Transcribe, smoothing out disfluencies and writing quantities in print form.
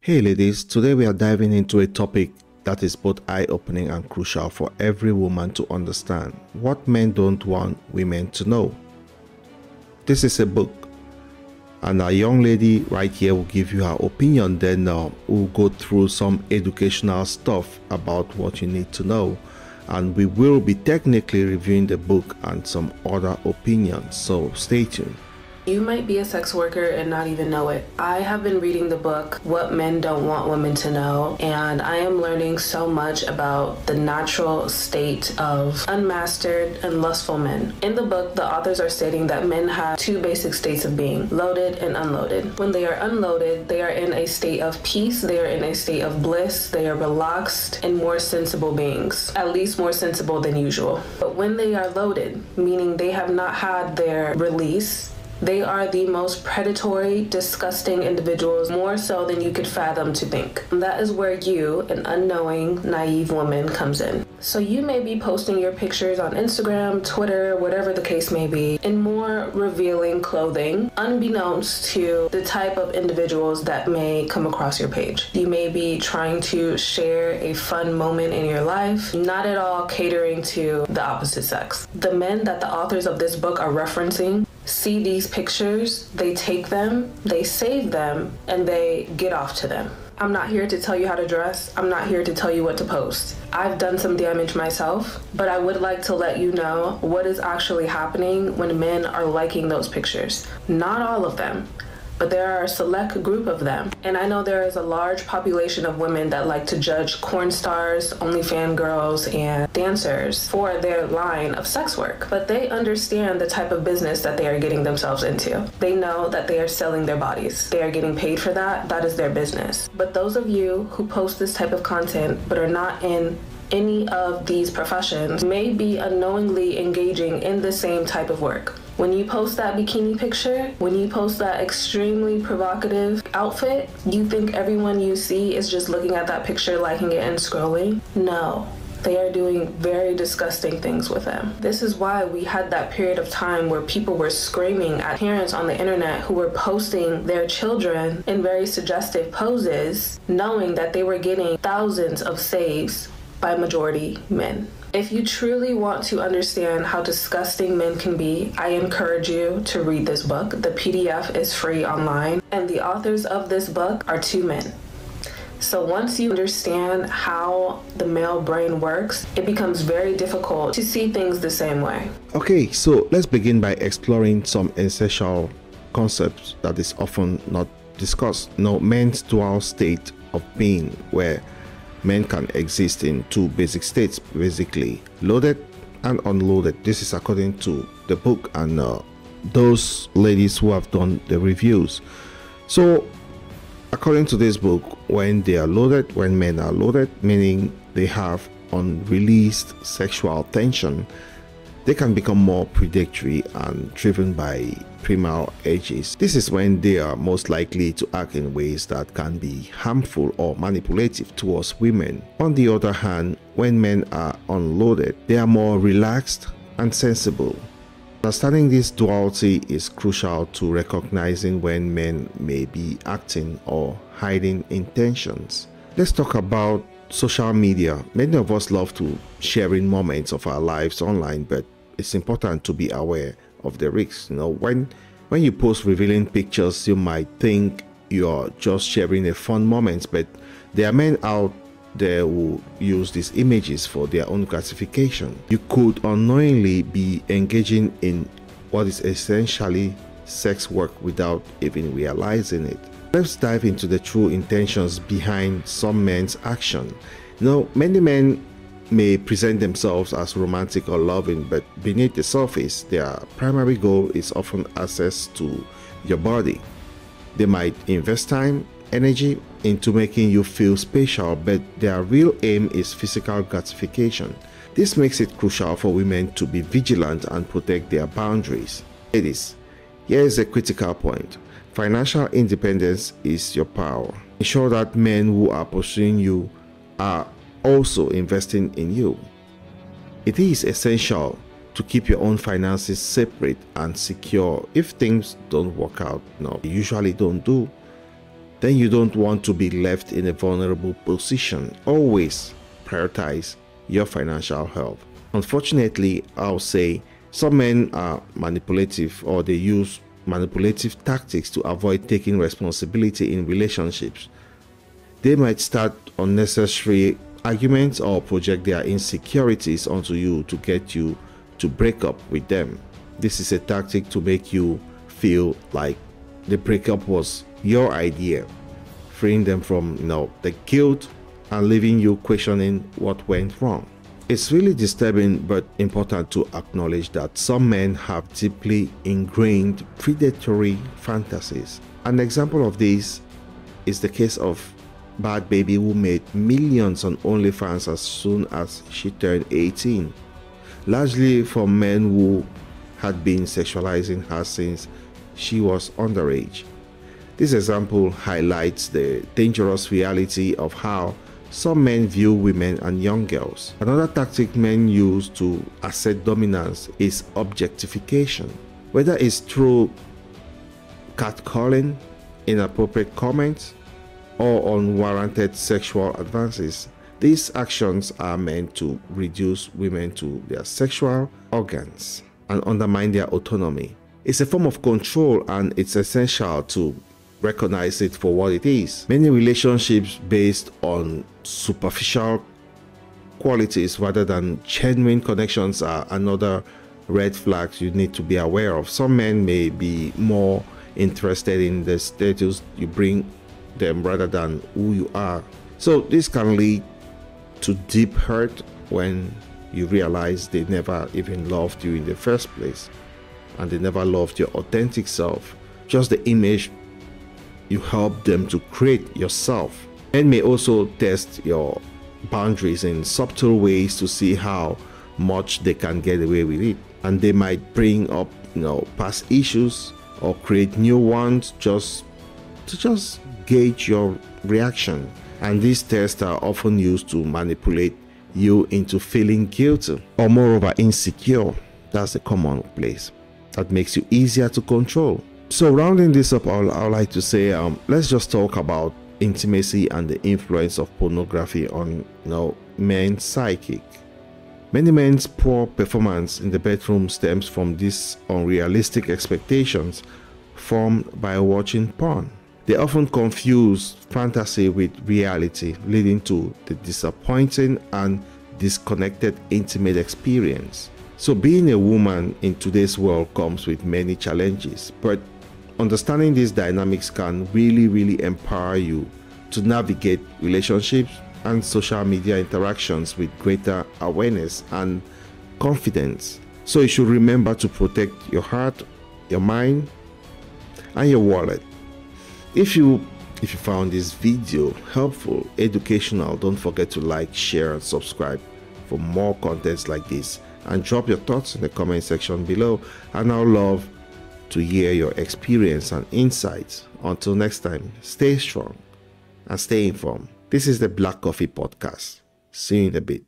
Hey ladies, today we are diving into a topic that is both eye-opening and crucial for every woman to understand: what men don't want women to know. This is a book, and our young lady right here will give you her opinion, then we'll go through some educational stuff about what you need to know, and we will be technically reviewing the book and some other opinions, so stay tuned. You might be a sex worker and not even know it. I have been reading the book, What Men Don't Want Women to Know, and I am learning so much about the natural state of unmastered and lustful men. In the book, the authors are stating that men have two basic states of being: loaded and unloaded. When they are unloaded, they are in a state of peace, they are in a state of bliss, they are relaxed and more sensible beings, at least more sensible than usual. But when they are loaded, meaning they have not had their release, they are the most predatory, disgusting individuals, more so than you could fathom to think. And that is where you, an unknowing, naive woman, comes in. So you may be posting your pictures on Instagram, Twitter, whatever the case may be, in more revealing clothing, unbeknownst to the type of individuals that may come across your page. You may be trying to share a fun moment in your life, not at all catering to the opposite sex. The men that the authors of this book are referencing see these pictures, they take them, they save them, and they get off to them. I'm not here to tell you how to dress. I'm not here to tell you what to post. I've done some damage myself, but I would like to let you know what is actually happening when men are liking those pictures. Not all of them, but there are a select group of them. And I know there is a large population of women that like to judge porn stars, OnlyFans girls, and dancers for their line of sex work. But they understand the type of business that they are getting themselves into. They know that they are selling their bodies. They are getting paid for that. That is their business. But those of you who post this type of content but are not in any of these professions may be unknowingly engaging in the same type of work. When you post that bikini picture, when you post that extremely provocative outfit, you think everyone you see is just looking at that picture, liking it, and scrolling? No. They are doing very disgusting things with them. This is why we had that period of time where people were screaming at parents on the internet who were posting their children in very suggestive poses, knowing that they were getting thousands of saves by majority men. If you truly want to understand how disgusting men can be, I encourage you to read this book. The PDF is free online, and the authors of this book are two men. So once you understand how the male brain works, it becomes very difficult to see things the same way. Okay, so let's begin by exploring some essential concepts that is often not discussed. Men's dual state of being, where men can exist in two basic states, basically loaded and unloaded. This is according to the book and those ladies who have done the reviews. So according to this book, when men are loaded, meaning they have unreleased sexual tension, they can become more predatory and driven by primal urges. This is when they are most likely to act in ways that can be harmful or manipulative towards women. On the other hand, when men are unloaded, they are more relaxed and sensible. Understanding this duality is crucial to recognizing when men may be acting or hiding intentions. Let's talk about social media. Many of us love to sharing moments of our lives online, but it's important to be aware of the risks. When you post revealing pictures, you might think you're just sharing a fun moment, but there are men out there who use these images for their own gratification. You could unknowingly be engaging in what is essentially sex work without even realizing it. Let's dive into the true intentions behind some men's action. Many men may present themselves as romantic or loving, but beneath the surface, their primary goal is often access to your body. They might invest time, energy into making you feel special, but their real aim is physical gratification. This makes it crucial for women to be vigilant and protect their boundaries. Ladies, here is a critical point. Financial independence is your power. Ensure that men who are pursuing you are also investing in you. It is essential to keep your own finances separate and secure. If things don't work out, they usually don't do, then you don't want to be left in a vulnerable position. Always prioritize your financial health. Unfortunately, I'll say some men are manipulative, or they use manipulative tactics to avoid taking responsibility in relationships. They might start unnecessary arguments or project their insecurities onto you to get you to break up with them. This is a tactic to make you feel like the breakup was your idea, freeing them from the guilt and leaving you questioning what went wrong. It's really disturbing but important to acknowledge that some men have deeply ingrained predatory fantasies. An example of this is the case of Bhad Bhabie, who made millions on OnlyFans as soon as she turned 18, largely from men who had been sexualizing her since she was underage. This example highlights the dangerous reality of how some men view women and young girls. Another tactic men use to assert dominance is objectification, whether it's through catcalling, inappropriate comments, or unwarranted sexual advances. These actions are meant to reduce women to their sexual organs and undermine their autonomy. It's a form of control, and it's essential to recognize it for what it is. Many relationships based on superficial qualities rather than genuine connections are another red flag you need to be aware of. Some men may be more interested in the status you bring them rather than who you are. So this can lead to deep hurt when you realize they never even loved you in the first place, and they never loved your authentic self, just the image you help them to create yourself. And may also test your boundaries in subtle ways to see how much they can get away with it. And they might bring up past issues or create new ones just to gauge your reaction. And these tests are often used to manipulate you into feeling guilty or moreover insecure. That's a common place that makes you easier to control. So rounding this up, I would like to say let's just talk about intimacy and the influence of pornography on men's psychic. Many men's poor performance in the bedroom stems from these unrealistic expectations formed by watching porn. They often confuse fantasy with reality, leading to the disappointing and disconnected intimate experience. So being a woman in today's world comes with many challenges, but understanding these dynamics can really empower you to navigate relationships and social media interactions with greater awareness and confidence. So you should remember to protect your heart, your mind, and your wallet. If you found this video helpful, educational, don't forget to like, share, and subscribe for more contents like this, and drop your thoughts in the comment section below, and I'd love to hear your experience and insights. Until next time, stay strong and stay informed. This is the Black Coffee Podcast. See you in a bit.